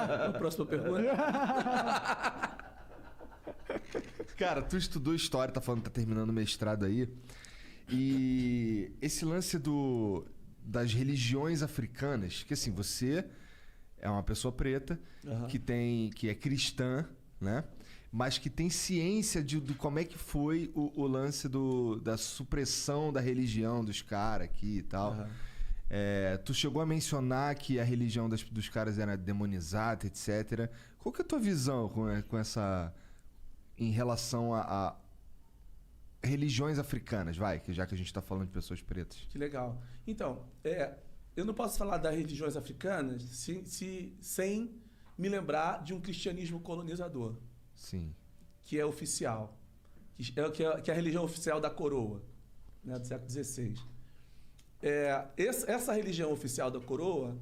A próxima pergunta. Cara, tu estudou história, tá falando que tá terminando o mestrado aí. E esse lance das religiões africanas, que assim, você é uma pessoa preta, que é cristã, né? Mas que tem ciência de como é que foi o lance da supressão da religião dos caras aqui e tal. Tu chegou a mencionar que a religião dos caras era demonizada, etc. Qual que é a tua visão com essa... em relação a religiões africanas, já que a gente tá falando de pessoas pretas? Que legal. Então, eu não posso falar das religiões africanas sem me lembrar de um cristianismo colonizador. Sim. Que é oficial. Que é a religião oficial da coroa, né, do século XVI. Essa religião oficial da coroa,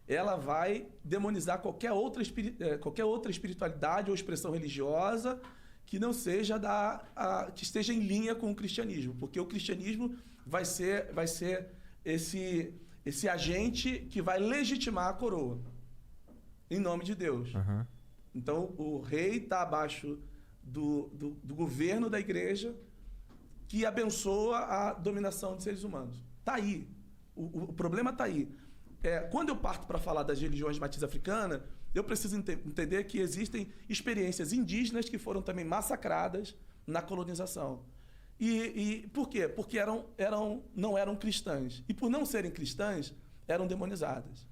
ela vai demonizar qualquer outra espiritualidade ou expressão religiosa que não seja que esteja em linha com o cristianismo, porque o cristianismo vai ser esse agente que vai legitimar a coroa em nome de Deus. Então o rei está abaixo do governo da igreja, que abençoa a dominação de seres humanos. Está aí. O problema está aí. Quando eu parto para falar das religiões de matriz africana, eu preciso entender que existem experiências indígenas que foram também massacradas na colonização. E por quê? Porque não eram cristãs. E por não serem cristãs, eram demonizadas.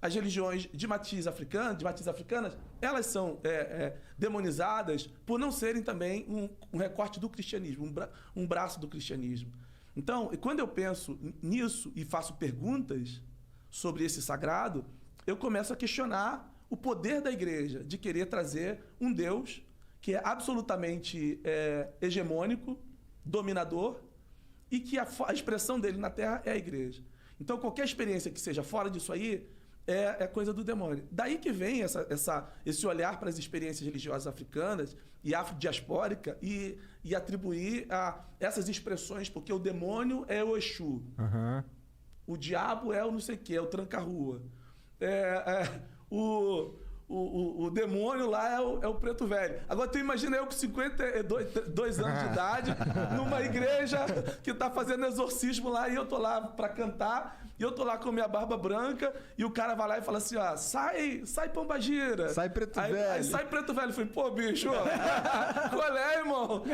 As religiões de matriz africanas, elas são demonizadas por não serem também um recorte do cristianismo, um braço do cristianismo. Então, quando eu penso nisso e faço perguntas sobre esse sagrado, eu começo a questionar o poder da igreja de querer trazer um Deus que é absolutamente hegemônico, dominador, e que a expressão dele na Terra é a igreja. Então, qualquer experiência que seja fora disso aí é coisa do demônio. Daí que vem esse olhar para as experiências religiosas africanas e afrodiaspórica e atribuir a essas expressões, porque o demônio é o Exu. O diabo é o não sei o que, é o tranca-rua. O demônio lá é o preto velho. Agora tu imagina eu com 52 anos de idade, numa igreja que tá fazendo exorcismo lá, e eu tô lá pra cantar, e eu tô lá com minha barba branca, e o cara vai lá e fala assim, ó, sai pombagira. Sai preto velho. Aí sai preto velho. Eu falei, pô, bicho, qual é, irmão?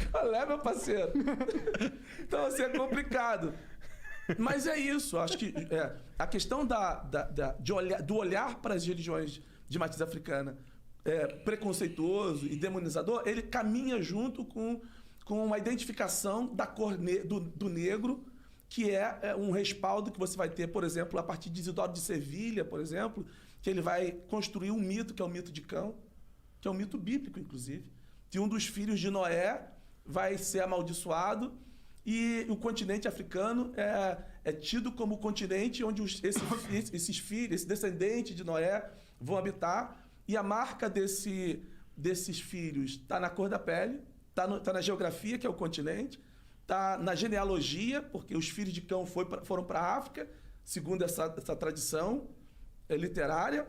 Qual é, meu parceiro? Então, assim, é complicado. Mas é isso, acho que a questão do olhar para as religiões de matriz africana preconceituoso e demonizador, ele caminha junto com uma identificação da cor do negro, que é um respaldo que você vai ter, por exemplo, a partir de Isidoro de Sevilha, por exemplo, que ele vai construir um mito, que é o mito de Cão, que é um mito bíblico, inclusive, que um dos filhos de Noé vai ser amaldiçoado. E o continente africano é tido como o continente onde esses filhos, esse descendente de Noé vão habitar. E a marca desses filhos está na cor da pele, está na geografia, que é o continente, está na genealogia, porque os filhos de Cão foram para a África, segundo essa tradição literária,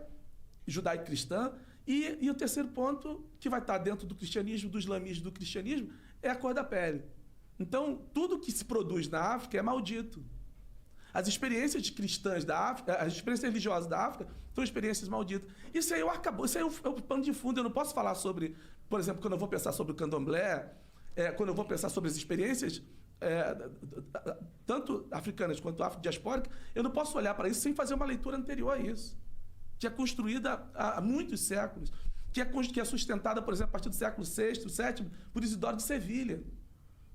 judaico-cristã. E o terceiro ponto, que vai estar dentro do cristianismo, do islamismo, do cristianismo, é a cor da pele. Então, tudo que se produz na África é maldito. As experiências cristãs da África, as experiências religiosas da África, são experiências malditas. Isso aí é o pano de fundo. Eu não posso falar sobre, por exemplo, quando eu vou pensar sobre o candomblé, quando eu vou pensar sobre as experiências, tanto africanas quanto afrodiaspóricas, eu não posso olhar para isso sem fazer uma leitura anterior a isso, que é construída há muitos séculos, que é sustentada, por exemplo, a partir do século VI, VII, por Isidoro de Sevilha,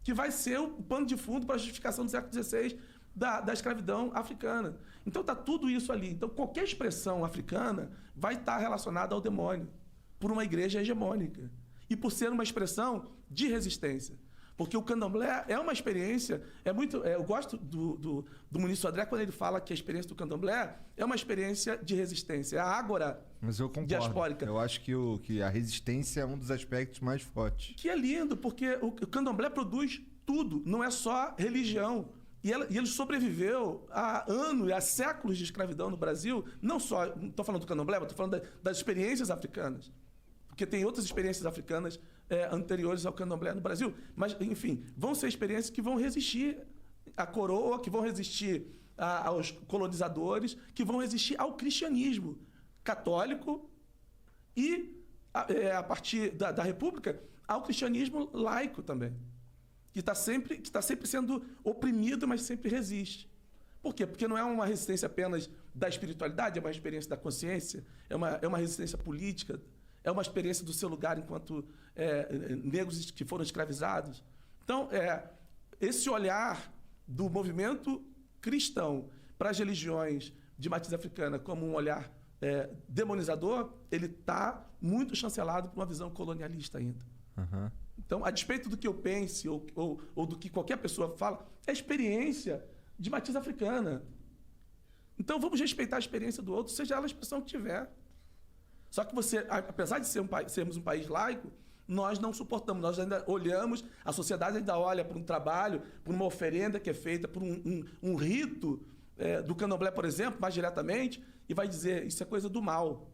que vai ser o pano de fundo para a justificação do século XVI da escravidão africana. Então está tudo isso ali. Então qualquer expressão africana vai estar relacionada ao demônio, por uma igreja hegemônica. E por ser uma expressão de resistência. Porque o candomblé é uma experiência... eu gosto do Muniz Sodré quando ele fala que a experiência do candomblé é uma experiência de resistência. É a ágora diaspórica. Mas eu concordo. Eu acho que a resistência é um dos aspectos mais fortes. Que é lindo, porque o candomblé produz tudo. Não é só religião. E ele sobreviveu a anos e a séculos de escravidão no Brasil, não só, não estou falando do candomblé, estou falando das experiências africanas. Porque tem outras experiências africanas anteriores ao candomblé no Brasil. Mas, enfim, vão ser experiências que vão resistir à coroa, que vão resistir aos colonizadores, que vão resistir ao cristianismo católico e, a partir da República, ao cristianismo laico também, que está sempre sendo oprimido, mas sempre resiste. Por quê? Porque não é uma resistência apenas da espiritualidade, é uma experiência da consciência, é uma resistência política, é uma experiência do seu lugar enquanto negros que foram escravizados. Então, esse olhar do movimento cristão para as religiões de matriz africana como um olhar demonizador, ele está muito chancelado por uma visão colonialista ainda. Uhum. Então, a despeito do que eu pense ou do que qualquer pessoa fala, é experiência de matriz africana. Então, vamos respeitar a experiência do outro, seja ela a expressão que tiver. Só que apesar de sermos um país laico, nós não suportamos, nós ainda olhamos, a sociedade ainda olha para um trabalho, para uma oferenda que é feita, por um rito do candomblé, por exemplo, mais diretamente, e vai dizer, isso é coisa do mal.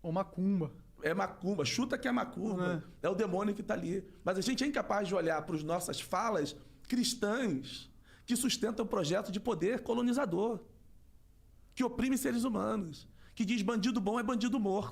Ou macumba. É macumba, chuta que é macumba, é o demônio que está ali. Mas a gente é incapaz de olhar para as nossas falas cristãs que sustentam o projeto de poder colonizador, que oprime seres humanos, que diz bandido bom é bandido morto.